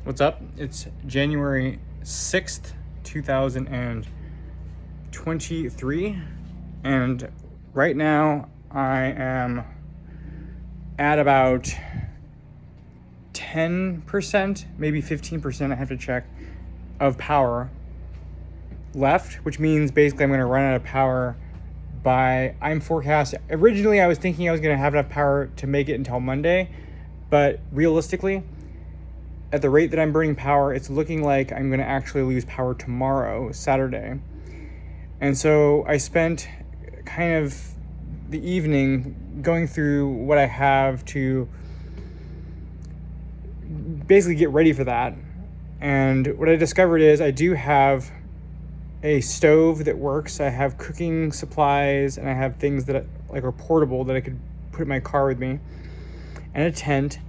What's up? It's January 6th, 2023, and right now I am at about 10%, maybe 15%, I have to check, of power left, which means basically I'm going to run out of power I'm forecasting. Originally, I was thinking I was going to have enough power to make it until Monday, but realistically, at the rate that I'm burning power, it's looking like I'm going to actually lose power tomorrow, Saturday. And so I spent kind of the evening going through what I have to basically get ready for that. And what I discovered is I do have a stove that works. I have cooking supplies, and I have things that are portable that I could put in my car with me, and a tent,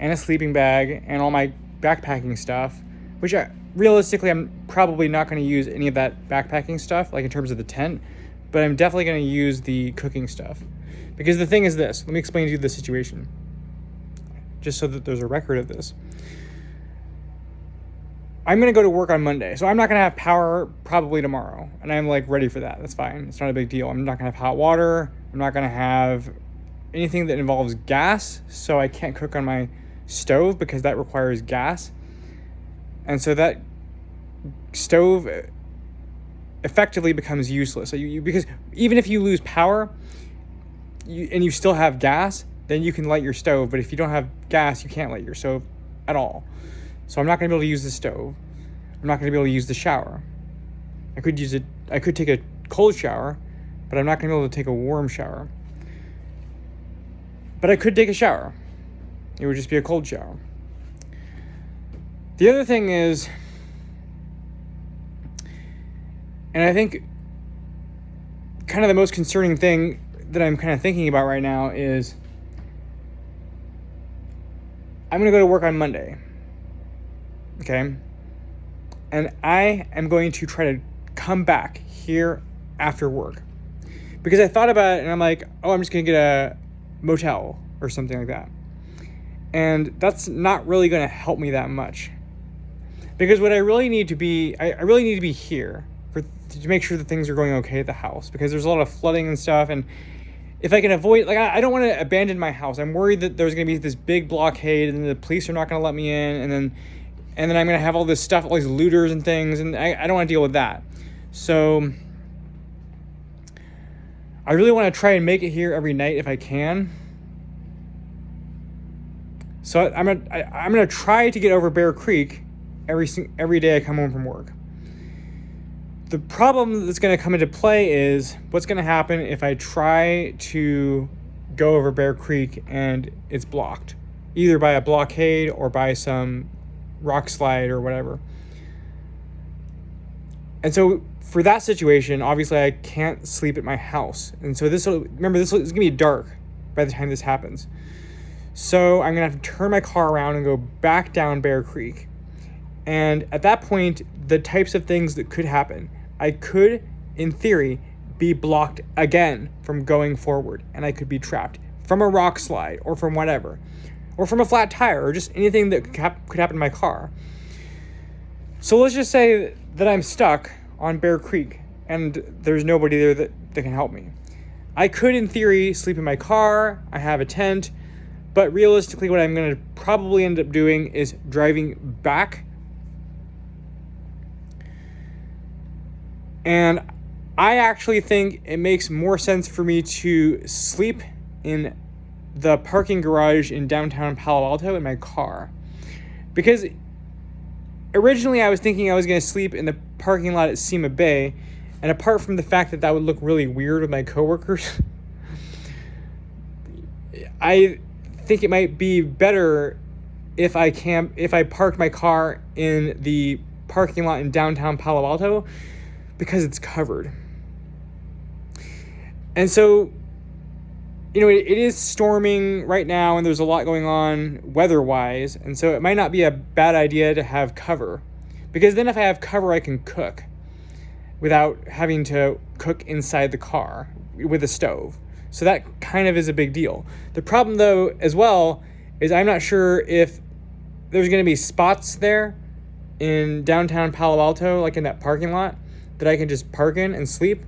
and a sleeping bag, and all my backpacking stuff, which realistically I'm probably not going to use any of that backpacking stuff, like in terms of the tent, but I'm definitely going to use the cooking stuff. Because the thing is this, let me explain to you the situation, just so that there's a record of this. I'm going to go to work on Monday, so I'm not going to have power probably tomorrow, and I'm ready for that. That's fine. It's not a big deal. I'm not going to have hot water. I'm not going to have anything that involves gas, so I can't cook on my stove because that requires gas. And so that stove effectively becomes useless. So because even if you lose power and you still have gas, then you can light your stove. But if you don't have gas, you can't light your stove at all. So I'm not going to be able to use the stove. I'm not going to be able to use the shower. I could take a cold shower, but I'm not going to be able to take a warm shower. But I could take a shower. It would just be a cold shower. The other thing is, and I think kind of the most concerning thing that I'm kind of thinking about right now is I'm going to go to work on Monday. Okay? And I am going to try to come back here after work. Because I thought about it and I'm like, I'm just going to get a motel or something like that. And that's not really going to help me that much. Because what I really need to be, I really need to be here to make sure that things are going okay at the house. Because there's a lot of flooding and stuff. And if I can avoid, I don't want to abandon my house. I'm worried that there's going to be this big blockade and the police are not going to let me in. And then I'm going to have all this stuff, all these looters and things. And I don't want to deal with that. So I really want to try and make it here every night if I can. So I'm gonna try to get over Bear Creek every day I come home from work. The problem that's going to come into play is what's going to happen if I try to go over Bear Creek and it's blocked, either by a blockade or by some rock slide or whatever. And so for that situation, obviously I can't sleep at my house. And so this is going to be dark by the time this happens. So I'm going to have to turn my car around and go back down Bear Creek. And at that point, the types of things that could happen, I could, in theory, be blocked again from going forward. And I could be trapped from a rock slide or from whatever. Or from a flat tire or just anything that could happen to my car. So let's just say that I'm stuck on Bear Creek and there's nobody there that can help me. I could, in theory, sleep in my car. I have a tent. But realistically, what I'm going to probably end up doing is driving back. And I actually think it makes more sense for me to sleep in the parking garage in downtown Palo Alto in my car. Because originally I was thinking I was going to sleep in the parking lot at Sema Bay. And apart from the fact that would look really weird with my coworkers, I think it might be better if I parked my car in the parking lot in downtown Palo Alto because it's covered. And so, it is storming right now and there's a lot going on weather-wise, and so it might not be a bad idea to have cover. Because then if I have cover, I can cook without having to cook inside the car with a stove. So that kind of is a big deal. The problem, though, as well, is I'm not sure if there's going to be spots there in downtown Palo Alto, like in that parking lot, that I can just park in and sleep.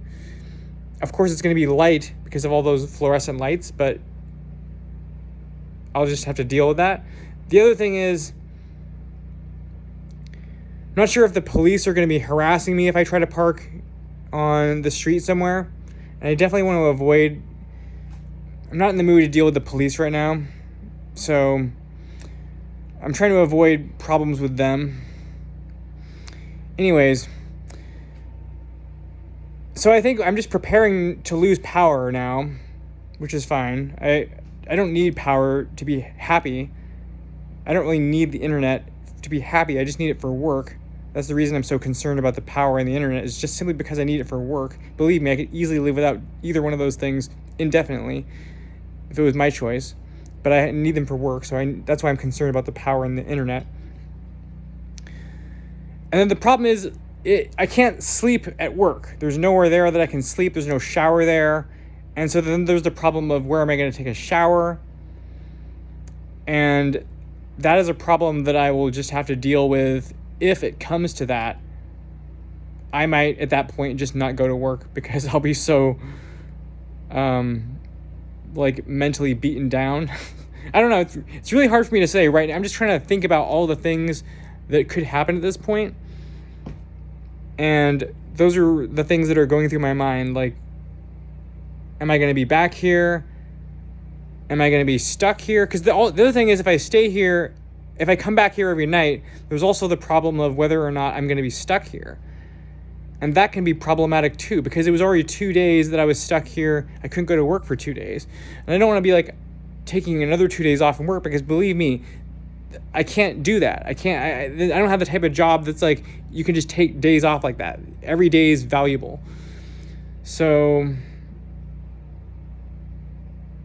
Of course, it's going to be light because of all those fluorescent lights, but I'll just have to deal with that. The other thing is, I'm not sure if the police are going to be harassing me if I try to park on the street somewhere. And I definitely want to avoid... I'm not in the mood to deal with the police right now. So I'm trying to avoid problems with them. Anyways, so I think I'm just preparing to lose power now, which is fine. I don't need power to be happy. I don't really need the internet to be happy. I just need it for work. That's the reason I'm so concerned about the power and the internet, is just simply because I need it for work. Believe me, I could easily live without either one of those things indefinitely if it was my choice. But I need them for work, so that's why I'm concerned about the power and the internet. And then the problem is, I can't sleep at work. There's nowhere there that I can sleep. There's no shower there. And so then there's the problem of where am I going to take a shower? And that is a problem that I will just have to deal with if it comes to that. I might at that point just not go to work because I'll be so mentally beaten down. I don't know. It's really hard for me to say right now. I'm just trying to think about all the things that could happen at this point. And those are the things that are going through my mind. Like, am I going to be back here? Am I going to be stuck here? Because the other thing is, if I stay here, if I come back here every night, there's also the problem of whether or not I'm going to be stuck here. And that can be problematic too, because it was already 2 days that I was stuck here. I couldn't go to work for 2 days. And I don't want to be like taking another 2 days off from work, because believe me, I can't do that. I don't have the type of job that's like you can just take days off like that. Every day is valuable. So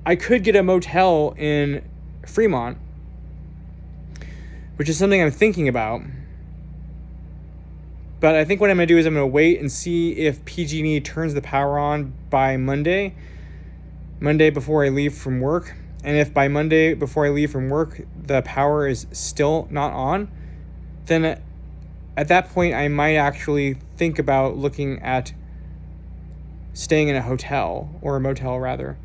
I could get a motel in Fremont, which is something I'm thinking about. But I think what I'm going to do is I'm going to wait and see if PG&E turns the power on by Monday before I leave from work. And if by Monday before I leave from work, the power is still not on, then at that point, I might actually think about looking at staying in a hotel, or a motel rather.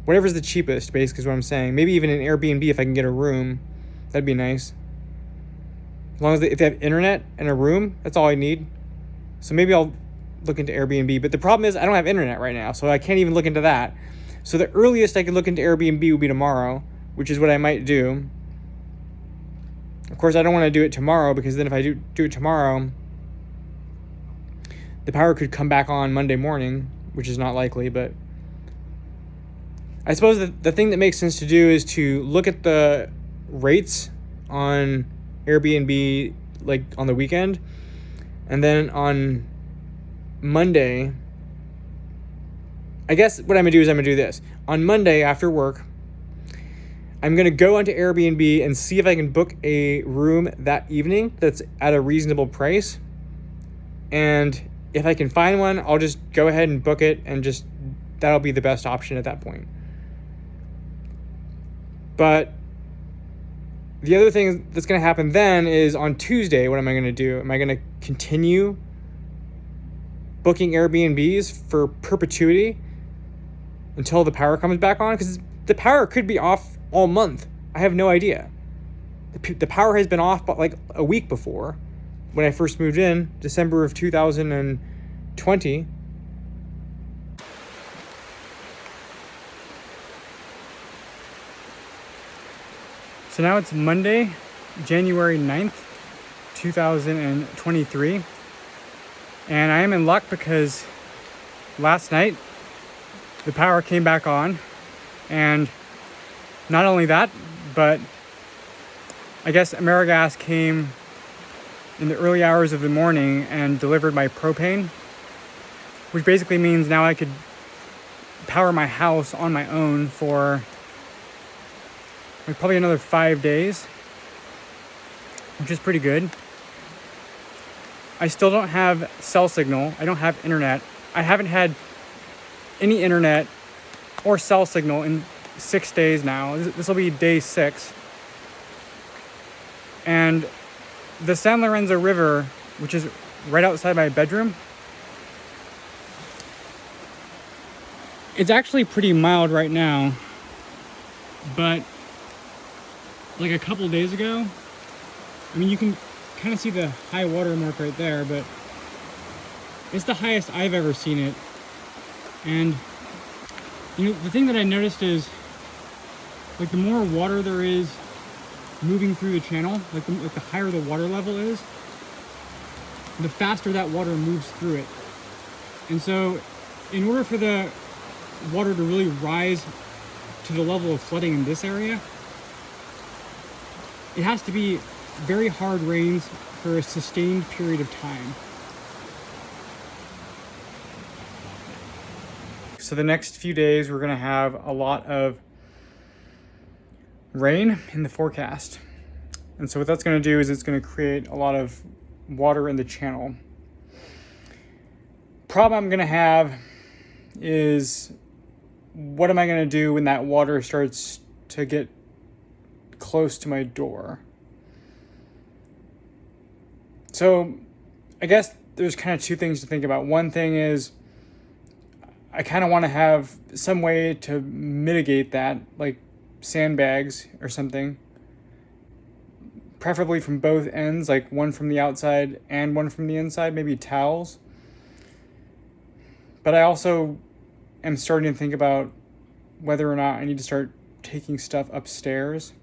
Whatever's the cheapest, basically, is what I'm saying. Maybe even an Airbnb if I can get a room. That'd be nice. As long as if they have internet and a room, that's all I need. So maybe I'll look into Airbnb. But the problem is I don't have internet right now, so I can't even look into that. So the earliest I could look into Airbnb would be tomorrow, which is what I might do. Of course, I don't want to do it tomorrow, because then if I do it tomorrow, the power could come back on Monday morning, which is not likely. But I suppose the thing that makes sense to do is to look at the rates on Airbnb, like on the weekend, and then on Monday, I guess what I'm going to do is I'm going to do this. On Monday after work, I'm going to go onto Airbnb and see if I can book a room that evening that's at a reasonable price. And if I can find one, I'll just go ahead and book it, and just that'll be the best option at that point. But the other thing that's going to happen then is on Tuesday, what am I going to do? Am I going to continue booking Airbnbs for perpetuity until the power comes back on? Because the power could be off all month. I have no idea. The power has been off like a week before, when I first moved in, December of 2020. So now it's Monday, January 9th, 2023. And I am in luck because last night the power came back on. And not only that, but I guess AmeriGas came in the early hours of the morning and delivered my propane, which basically means now I could power my house on my own for probably another 5 days, which is pretty good. I still don't have cell signal. I don't have internet. I haven't had any internet or cell signal in 6 days now. This will be day 6. And the San Lorenzo River, which is right outside my bedroom, it's actually pretty mild right now, but like a couple days ago, I mean, you can kind of see the high water mark right there, but it's the highest I've ever seen it. And you know, the thing that I noticed is, like, the more water there is moving through the channel, like the higher the water level is, the faster that water moves through it. And so in order for the water to really rise to the level of flooding in this area, it has to be very hard rains for a sustained period of time. So the next few days we're gonna have a lot of rain in the forecast. And so what that's gonna do is it's gonna create a lot of water in the channel. Problem I'm gonna have is, what am I gonna do when that water starts to get close to my door? So I guess there's kind of two things to think about. One thing is, I kind of want to have some way to mitigate that, like sandbags or something, preferably from both ends, like one from the outside and one from the inside, maybe towels. But I also am starting to think about whether or not I need to start taking stuff upstairs.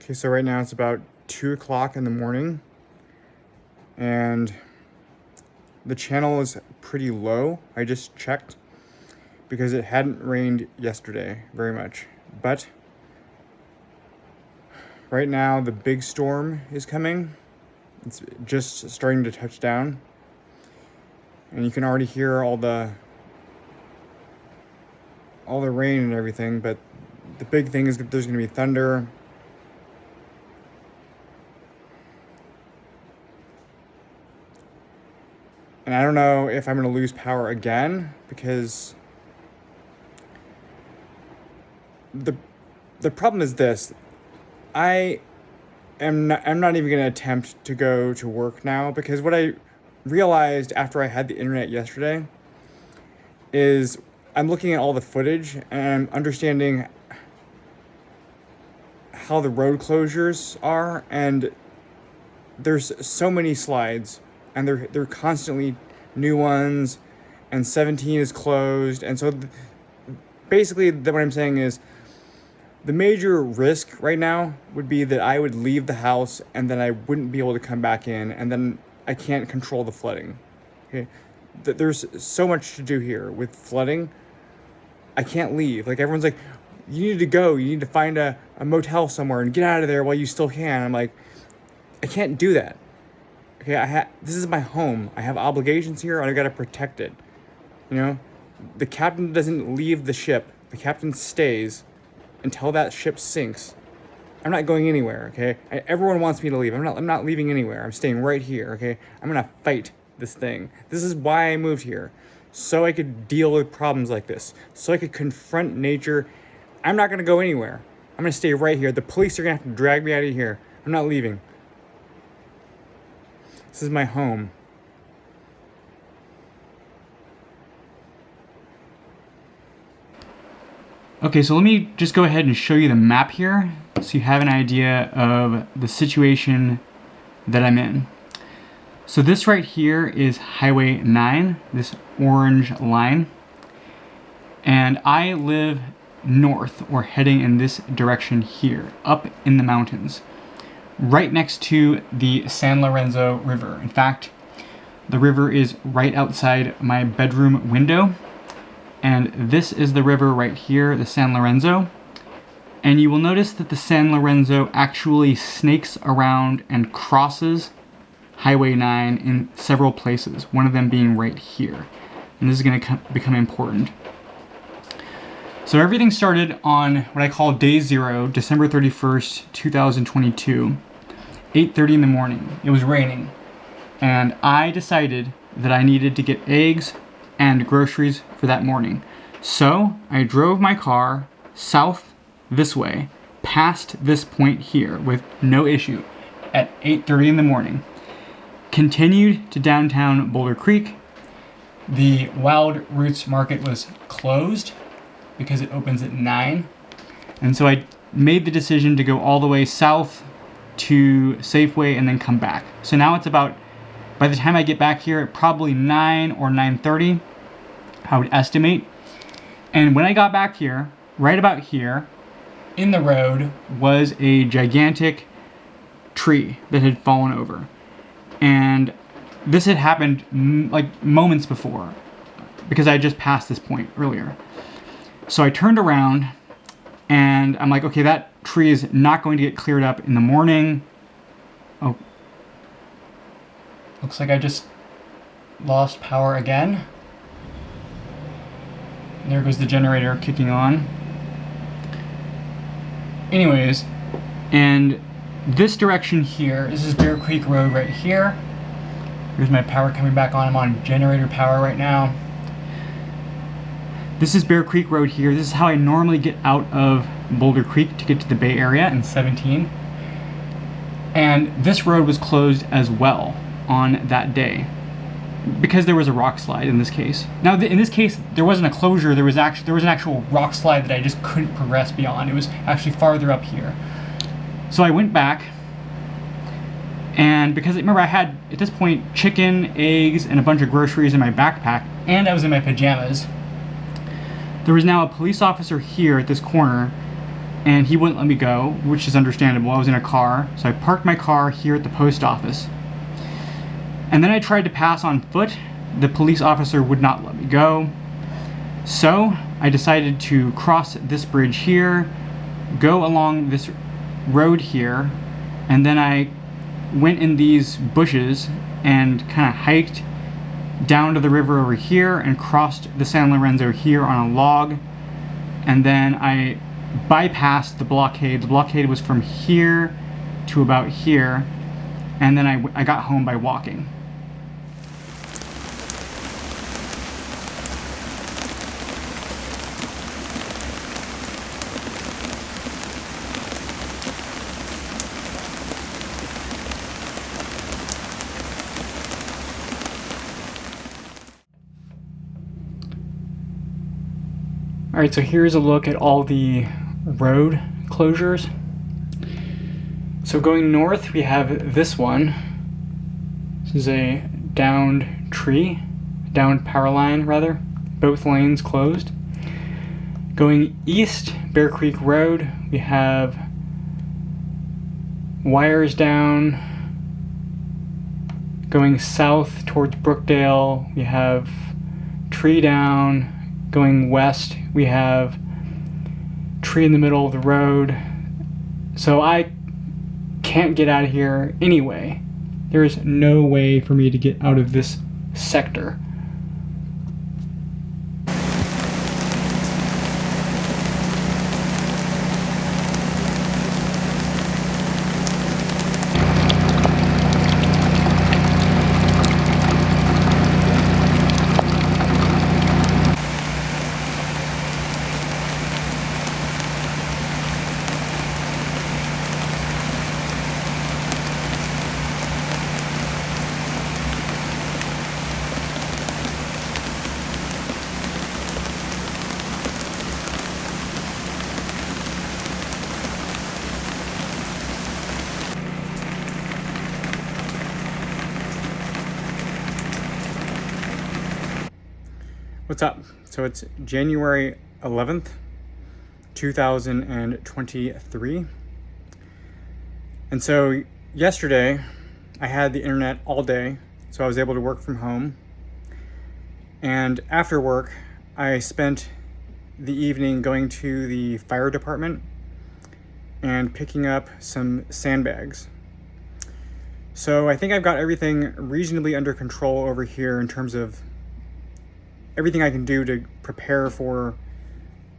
Okay, so right now it's about 2 o'clock in the morning, and the channel is pretty low. I just checked because it hadn't rained yesterday very much. But right now the big storm is coming. It's just starting to touch down, and you can already hear all the rain and everything. But the big thing is that there's going to be thunder. And I don't know if I'm going to lose power again, because the problem is this. I'm not even going to attempt to go to work now, because what I realized after I had the internet yesterday is I'm looking at all the footage and I'm understanding how the road closures are, and there's so many slides, and they're constantly new ones, and 17 is closed. And so basically what I'm saying is, the major risk right now would be that I would leave the house and then I wouldn't be able to come back in, and then I can't control the flooding. Okay, there's so much to do here with flooding. I can't leave. Like, everyone's like, you need to go, you need to find a motel somewhere and get out of there while you still can. I'm like, I can't do that. Okay, this is my home. I have obligations here, and I gotta protect it. You know, the captain doesn't leave the ship. The captain stays until that ship sinks. I'm not going anywhere. Okay, everyone wants me to leave. I'm not leaving anywhere. I'm staying right here. Okay, I'm gonna fight this thing. This is why I moved here, so I could deal with problems like this, so I could confront nature. I'm not gonna go anywhere. I'm gonna stay right here. The police are gonna have to drag me out of here. I'm not leaving. This is my home. Okay, so let me just go ahead and show you the map here so you have an idea of the situation that I'm in. So this right here is Highway 9, this orange line. And I live north, or heading in this direction here, up in the mountains. right next to the San Lorenzo River. In fact, the river is right outside my bedroom window. And this is the river right here, the San Lorenzo. And you will notice that the San Lorenzo actually snakes around and crosses Highway 9 in several places, one of them being right here. And this is going to become important. So everything started on what I call day 0, December 31st, 2022, 8:30 in the morning. It was raining. And I decided that I needed to get eggs and groceries for that morning. So I drove my car south this way, past this point here with no issue at 8:30 in the morning. Continued to downtown Boulder Creek. The Wild Roots Market was closed because it opens at 9. And so I made the decision to go all the way south to Safeway and then come back. So now it's about, by the time I get back here, probably 9 or 9:30, I would estimate. And when I got back here, right about here, in the road was a gigantic tree that had fallen over. And this had happened like moments before because I had just passed this point earlier. So I turned around and I'm like, okay, that tree is not going to get cleared up in the morning. Oh, looks like I just lost power again. And there goes the generator kicking on. Anyways, and this direction here, this is Bear Creek Road right here. Here's my power coming back on. I'm on generator power right now. This is Bear Creek Road here. This is how I normally get out of Boulder Creek to get to the Bay Area in 17. And this road was closed as well on that day because there was a rock slide in this case. Now, in this case, there wasn't a closure. There was an actual rock slide that I just couldn't progress beyond. It was actually farther up here. So I went back, and because remember I had, at this point, chicken, eggs, and a bunch of groceries in my backpack, and I was in my pajamas, there was now a police officer here at this corner, and he wouldn't let me go, which is understandable. I was in a car, so I parked my car here at the post office. And then I tried to pass on foot. The police officer would not let me go. So I decided to cross this bridge here, go along this road here, and then I went in these bushes and kind of hiked down to the river over here and crossed the San Lorenzo here on a log. And then I bypassed the blockade. The blockade was from here to about here. And then I got home by walking. Alright, so here's a look at all the road closures. So going north, we have this one. This is a downed tree, downed power line rather, both lanes closed. Going east, Bear Creek Road, we have wires down. Going south towards Brookdale, we have tree down. Going west, we have tree in the middle of the road. So I can't get out of here anyway. There is no way for me to get out of this sector. What's up? So it's January 11th, 2023. And so yesterday I had the internet all day, so I was able to work from home. And after work, I spent the evening going to the fire department and picking up some sandbags. So I think I've got everything reasonably under control over here in terms of everything I can do to prepare for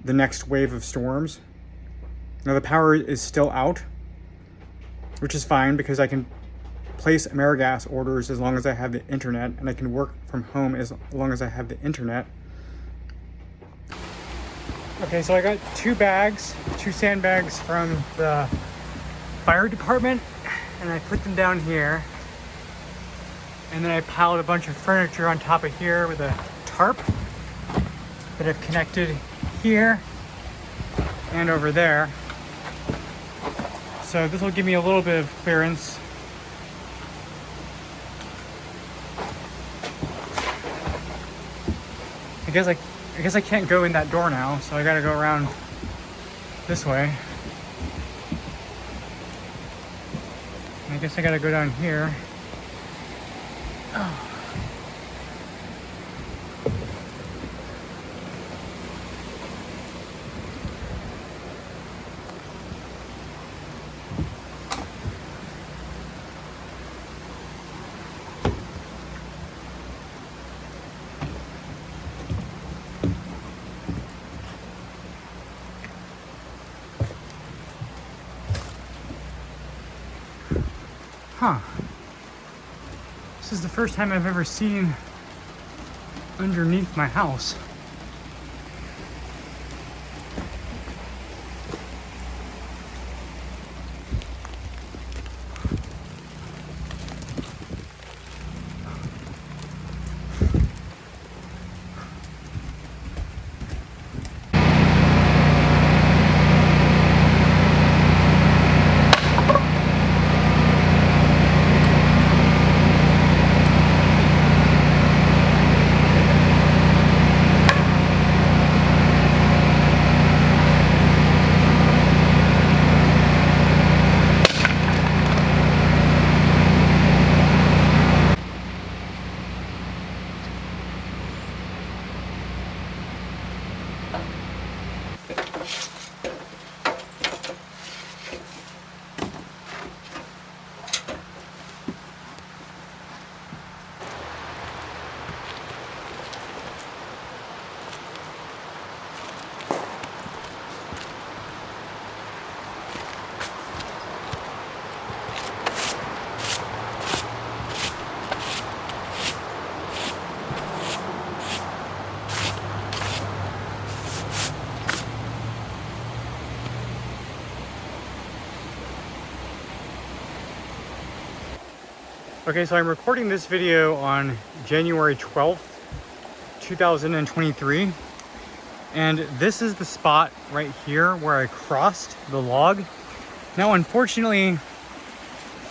the next wave of storms. Now the power is still out, which is fine because I can place AmeriGas orders as long as I have the internet, and I can work from home as long as I have the internet. Okay, so I got two sandbags from the fire department, and I put them down here. And then I piled a bunch of furniture on top of here with a tarp that I've connected here and over there. So this will give me a little bit of clearance. I guess I can't go in that door now, so I gotta go around this way. And I guess I gotta go down here. Oh. Huh. This is the first time I've ever seen underneath my house. Okay, so I'm recording this video on January 12th, 2023. And this is the spot right here where I crossed the log. Now, unfortunately,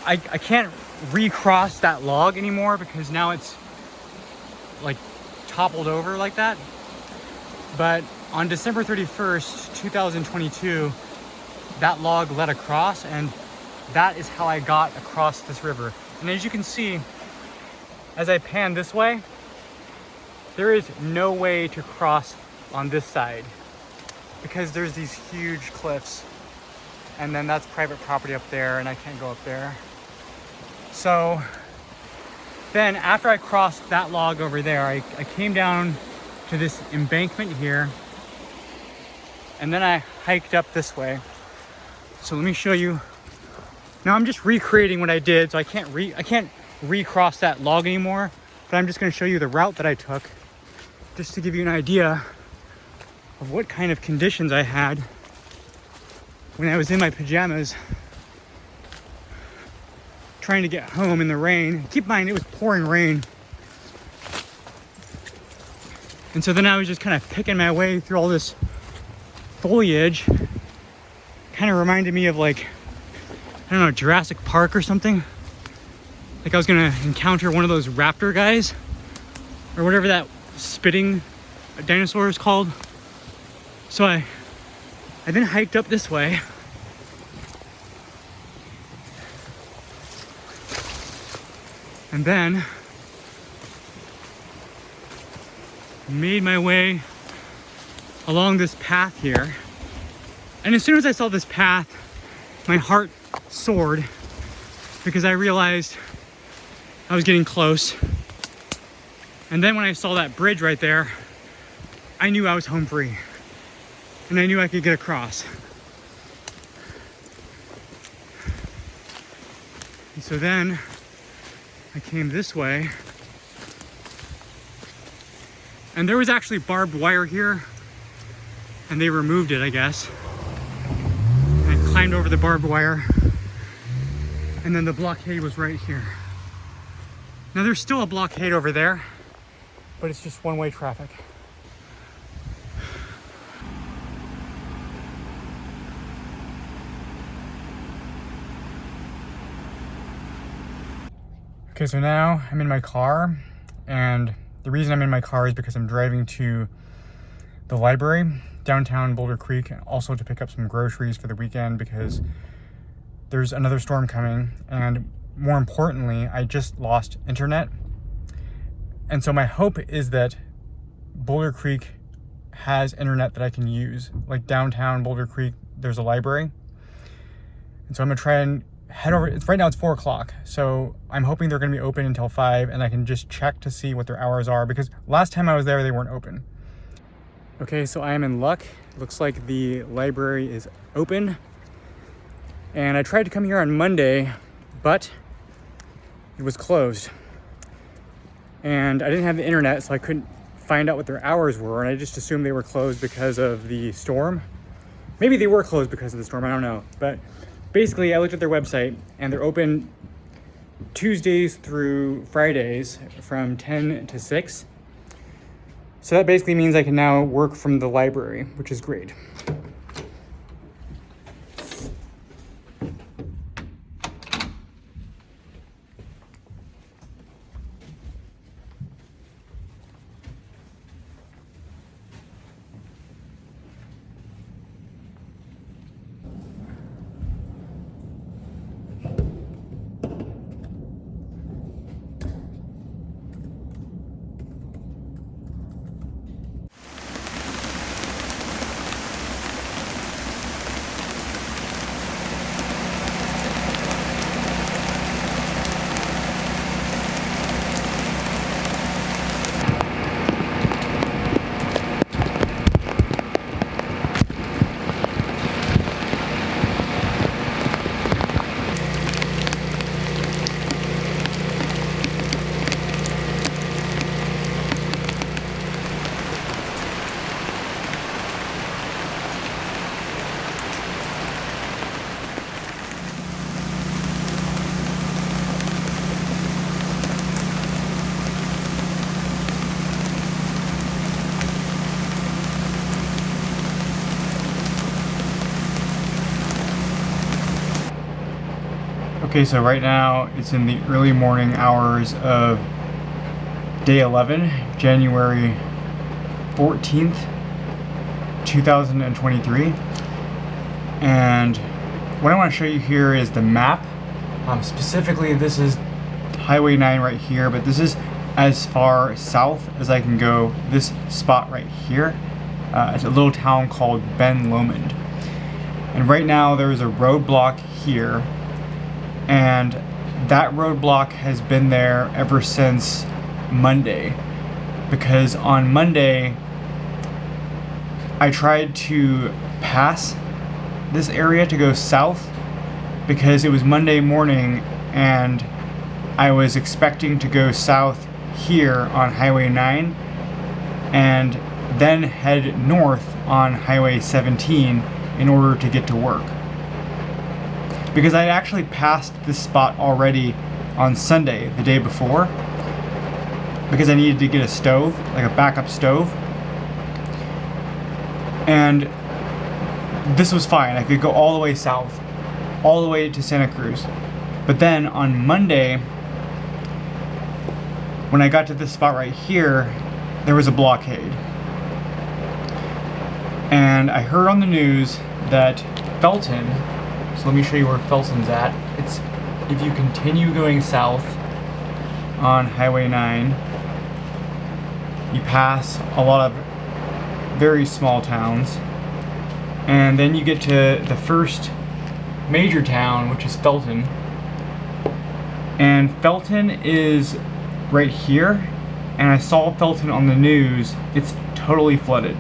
I can't recross that log anymore because now it's like toppled over like that. But on December 31st, 2022, that log led across, and that is how I got across this river. And as you can see, as I pan this way, there is no way to cross on this side because there's these huge cliffs, and then that's private property up there, and I can't go up there. So then after I crossed that log over there, I came down to this embankment here, and then I hiked up this way. So let me show you. Now I'm just recreating what I did, so I can't recross that log anymore, but I'm just going to show you the route that I took just to give you an idea of what kind of conditions I had when I was in my pajamas trying to get home in the rain. Keep in mind, it was pouring rain. And so then I was just kind of picking my way through all this foliage. Kind of reminded me of, like, I don't know, Jurassic Park or something. Like I was gonna encounter one of those raptor guys or whatever that spitting dinosaur is called. So I then hiked up this way, And then made my way along this path here. And as soon as I saw this path, my heart soared because I realized I was getting close. And then when I saw that bridge right there, I knew I was home free. And I knew I could get across. And so then I came this way. And there was actually barbed wire here. And they removed it, I guess. And I climbed over the barbed wire. And then the blockade was right here. Now there's still a blockade over there, but it's just one-way traffic. Okay, so now I'm in my car, and the reason I'm in my car is because I'm driving to the library downtown Boulder Creek, and also to pick up some groceries for the weekend because there's another storm coming, and more importantly, I just lost internet. And so my hope is that Boulder Creek has internet that I can use. Like downtown Boulder Creek, there's a library. And so I'm gonna try and head over. Right now it's 4 o'clock. So I'm hoping they're gonna be open until 5 and I can just check to see what their hours are, because last time I was there, they weren't open. Okay, so I am in luck. Looks like the library is open. And I tried to come here on Monday, but it was closed. And I didn't have the internet, so I couldn't find out what their hours were, and I just assumed they were closed because of the storm. Maybe they were closed because of the storm, I don't know. But basically, I looked at their website, and they're open Tuesdays through Fridays from 10 to 6. So that basically means I can now work from the library, which is great. Okay, so right now it's in the early morning hours of day 11, January 14th, 2023. And what I want to show you here is the map. Specifically, this is Highway 9 right here, but this is as far south as I can go. This spot right here, it's a little town called Ben Lomond. And right now there is a roadblock here. And that roadblock has been there ever since Monday, because on Monday I tried to pass this area to go south because it was Monday morning and I was expecting to go south here on Highway 9 and then head north on Highway 17 in order to get to work. Because I actually passed this spot already on Sunday, the day before, because I needed to get a stove, like a backup stove. And this was fine. I could go all the way south, all the way to Santa Cruz. But then on Monday, when I got to this spot right here, there was a blockade. And I heard on the news that Felton, so let me show you where Felton's at. It's, if you continue going south, on Highway 9, you pass a lot of very small towns, and then you get to the first major town, which is Felton. And Felton is right here, and I saw Felton on the news. It's totally flooded.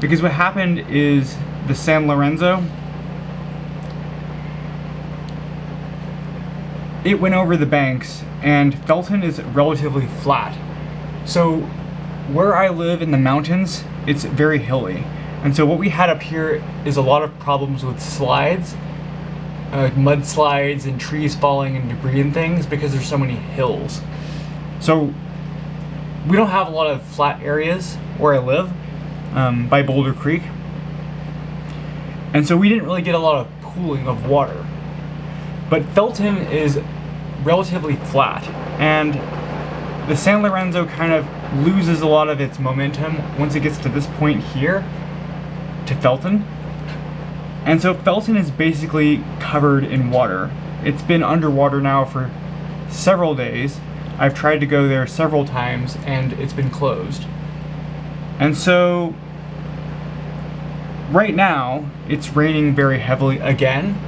Because what happened is the San Lorenzo, it went over the banks, and Felton is relatively flat. So where I live in the mountains, it's very hilly. And so what we had up here is a lot of problems with slides, mudslides and trees falling and debris and things, because there's so many hills. So we don't have a lot of flat areas where I live, by Boulder Creek. And so we didn't really get a lot of pooling of water. But Felton is relatively flat, and the San Lorenzo kind of loses a lot of its momentum once it gets to this point here, to Felton. And so Felton is basically covered in water. It's been underwater now for several days. I've tried to go there several times, and it's been closed. And so right now, it's raining very heavily again,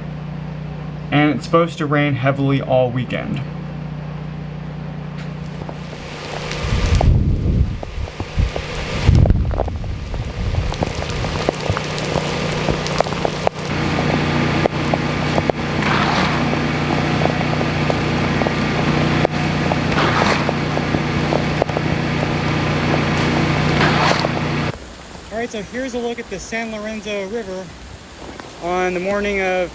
and it's supposed to rain heavily all weekend. Alright, so here's a look at the San Lorenzo River on the morning of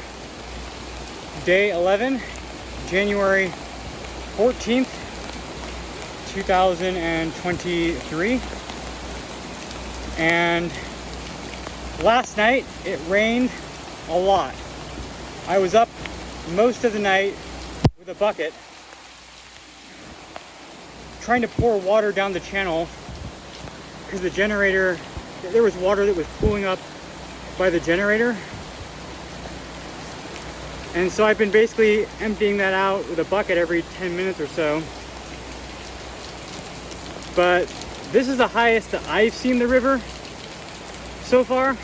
day 11, January 14th, 2023. And last night it rained a lot. I was up most of the night with a bucket trying to pour water down the channel because the generator, there was water that was pooling up by the generator. And so I've been basically emptying that out with a bucket every 10 minutes or so. But this is the highest that I've seen the river so far.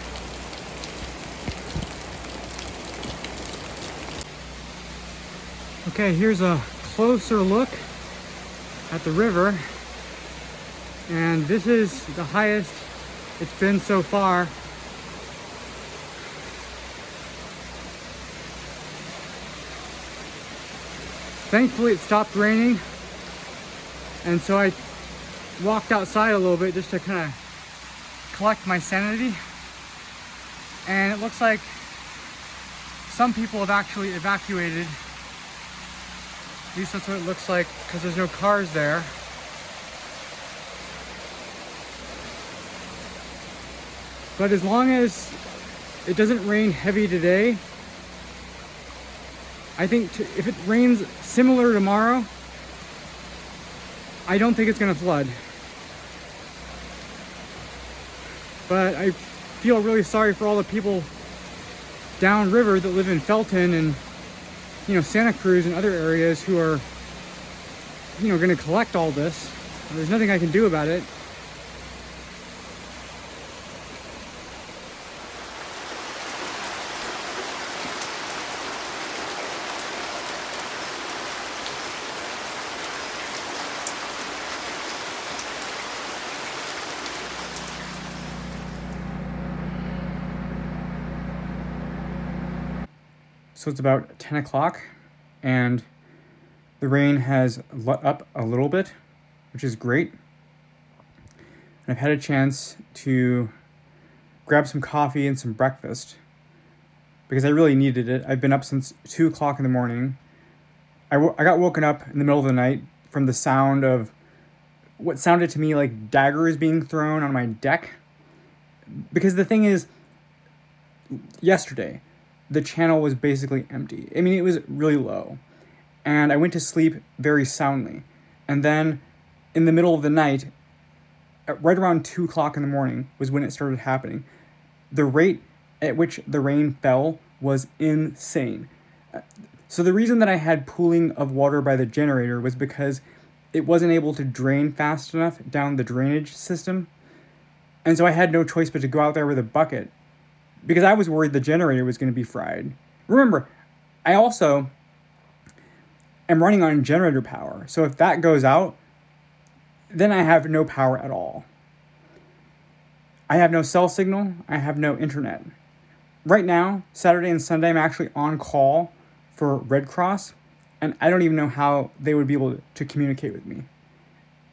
Okay, here's a closer look at the river. And this is the highest it's been so far. Thankfully it stopped raining, and so I walked outside a little bit just to kind of collect my sanity. And it looks like some people have actually evacuated. At least that's what it looks like, because there's no cars there. But as long as it doesn't rain heavy today, I think if it rains similar tomorrow, I don't think it's going to flood. But I feel really sorry for all the people downriver that live in Felton and, Santa Cruz and other areas who are, going to collect all this. There's nothing I can do about it. So it's about 10 o'clock, and the rain has let up a little bit, which is great. And I've had a chance to grab some coffee and some breakfast because I really needed it. I've been up since 2 o'clock in the morning. I got woken up in the middle of the night from the sound of what sounded to me like daggers being thrown on my deck. Because the thing is, yesterday, the channel was basically empty. I mean, it was really low. And I went to sleep very soundly. And then in the middle of the night, right around 2 o'clock in the morning was when it started happening. The rate at which the rain fell was insane. So the reason that I had pooling of water by the generator was because it wasn't able to drain fast enough down the drainage system. And so I had no choice but to go out there with a bucket because I was worried the generator was going to be fried. Remember, I also am running on generator power. So if that goes out, then I have no power at all. I have no cell signal. I have no internet. Right now, Saturday and Sunday, I'm actually on call for Red Cross, and I don't even know how they would be able to communicate with me.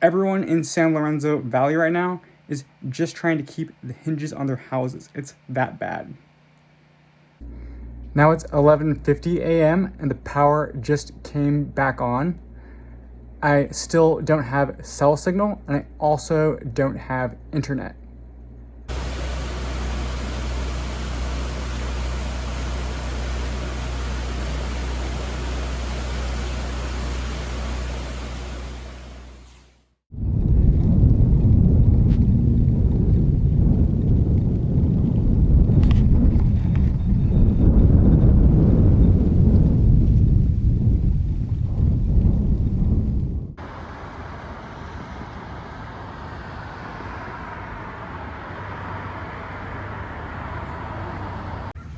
Everyone in San Lorenzo Valley right now is just trying to keep the hinges on their houses. It's that bad. Now it's 11:50 a.m. and the power just came back on. I still don't have cell signal, and I also don't have internet.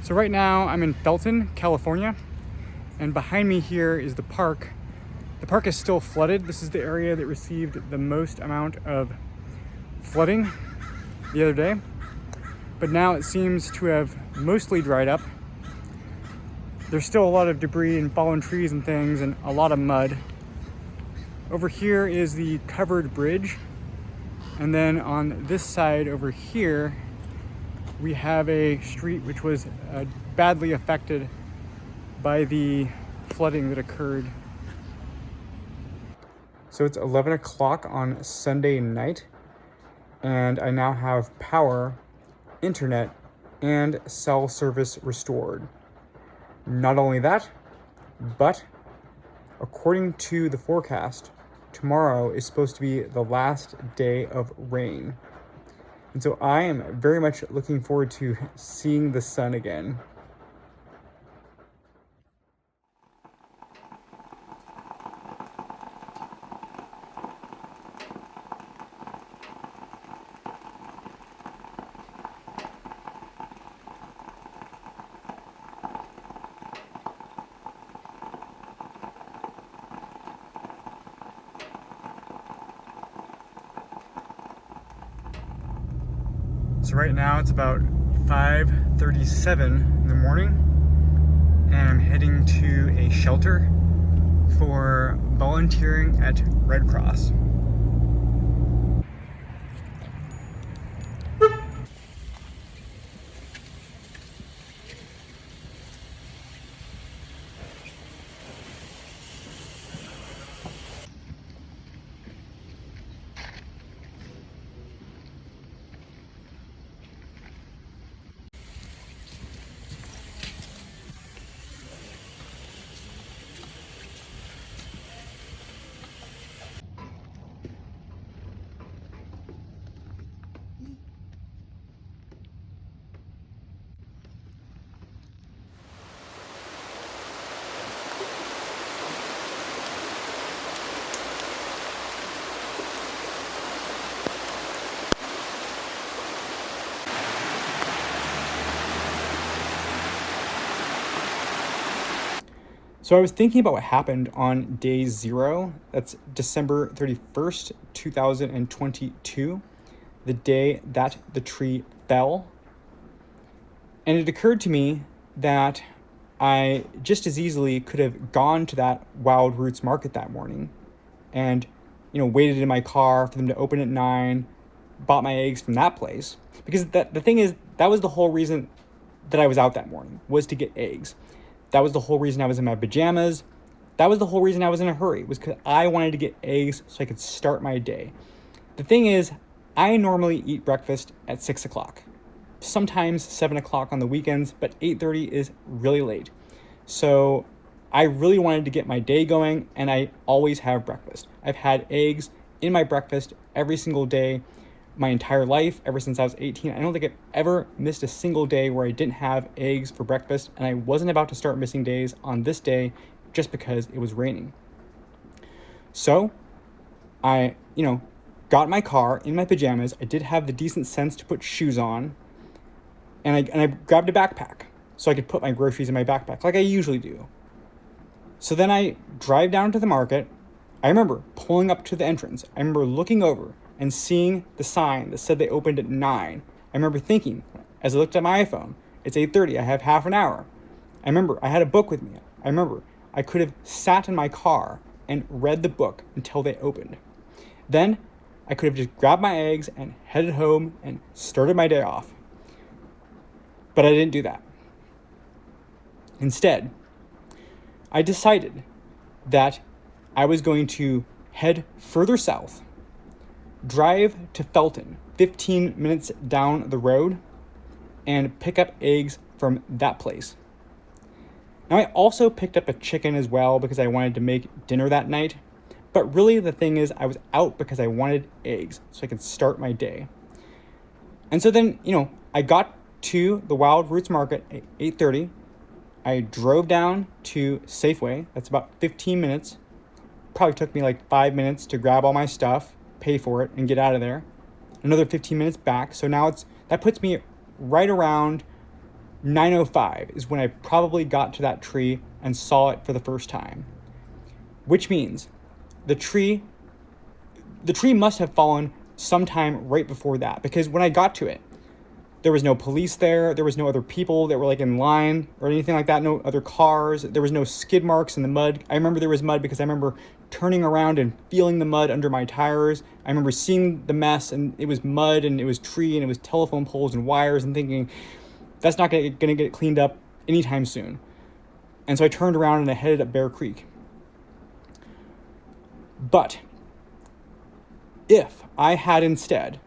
So right now I'm in Felton, California, and behind me here is the park. The park is still flooded. This is the area that received the most amount of flooding the other day, but now it seems to have mostly dried up. There's still a lot of debris and fallen trees and things and a lot of mud. Over here is the covered bridge, and then on this side over here we have a street which was badly affected by the flooding that occurred. So it's 11 o'clock on Sunday night, and I now have power, internet, and cell service restored. Not only that, but according to the forecast, tomorrow is supposed to be the last day of rain. And so I am very much looking forward to seeing the sun again. So right now it's about 5:37 in the morning, and I'm heading to a shelter for volunteering at Red Cross. So I was thinking about what happened on day 0. That's December 31st, 2022, the day that the tree fell. And it occurred to me that I just as easily could have gone to that Wild Roots Market that morning and, waited in my car for them to open at 9, bought my eggs from that place. Because the thing is, that was the whole reason that I was out that morning, was to get eggs. That was the whole reason I was in my pajamas. That was the whole reason I was in a hurry, was because I wanted to get eggs so I could start my day. The thing is, I normally eat breakfast at 6 o'clock. Sometimes 7 o'clock on the weekends, but 8:30 is really late. So I really wanted to get my day going, and I always have breakfast. I've had eggs in my breakfast every single day my entire life, ever since I was 18. I don't think I've ever missed a single day where I didn't have eggs for breakfast, and I wasn't about to start missing days on this day just because it was raining. So I, got in my car in my pajamas. I did have the decent sense to put shoes on, and I grabbed a backpack so I could put my groceries in my backpack like I usually do. So then I drive down to the market. I remember pulling up to the entrance. I remember looking over and seeing the sign that said they opened at 9. I remember thinking, as I looked at my iPhone, it's 8:30, I have half an hour. I remember I had a book with me. I remember I could have sat in my car and read the book until they opened. Then I could have just grabbed my eggs and headed home and started my day off. But I didn't do that. Instead, I decided that I was going to head further south, drive to Felton, 15 minutes down the road, and pick up eggs from that place. Now, I also picked up a chicken as well because I wanted to make dinner that night. But really, the thing is, I was out because I wanted eggs so I could start my day. And so then, I got to the Wild Roots Market at 8:30. I drove down to Safeway. That's about 15 minutes. Probably took me like 5 minutes to grab all my stuff, pay for it, and get out of there. Another 15 minutes back. So now that puts me right around 9:05 is when I probably got to that tree and saw it for the first time. Which means the tree must have fallen sometime right before that, because when I got to it, there was no police there. There was no other people that were like in line or anything like that. No other cars. There was no skid marks in the mud. I remember there was mud because I remember turning around and feeling the mud under my tires. I remember seeing the mess, and it was mud and it was tree and it was telephone poles and wires, and thinking that's not going to get cleaned up anytime soon. And so I turned around and I headed up Bear Creek. But if I had instead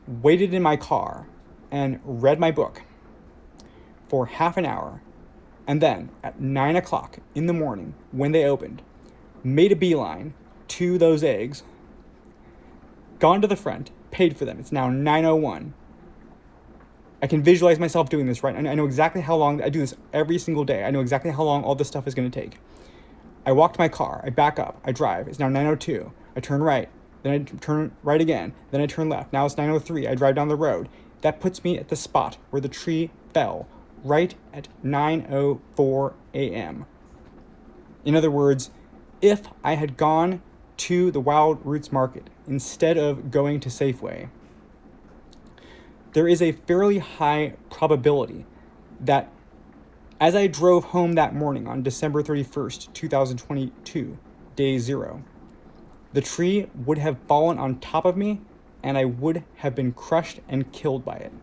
waited in my car and read my book for half an hour, and then at 9 o'clock in the morning when they opened, made a beeline to those eggs, gone to the front, paid for them. It's now 9:01. I can visualize myself doing this, right? I know exactly how long. I do this every single day. I know exactly how long all this stuff is going to take. I walk to my car. I back up. I drive. It's now 9:02. I turn right. Then I turn right again. Then I turn left. Now it's 9:03. I drive down the road. That puts me at the spot where the tree fell, right at 9:04 a.m. In other words, if I had gone to the Wild Roots Market instead of going to Safeway, there is a fairly high probability that as I drove home that morning on December 31st, 2022, day 0, the tree would have fallen on top of me and I would have been crushed and killed by it.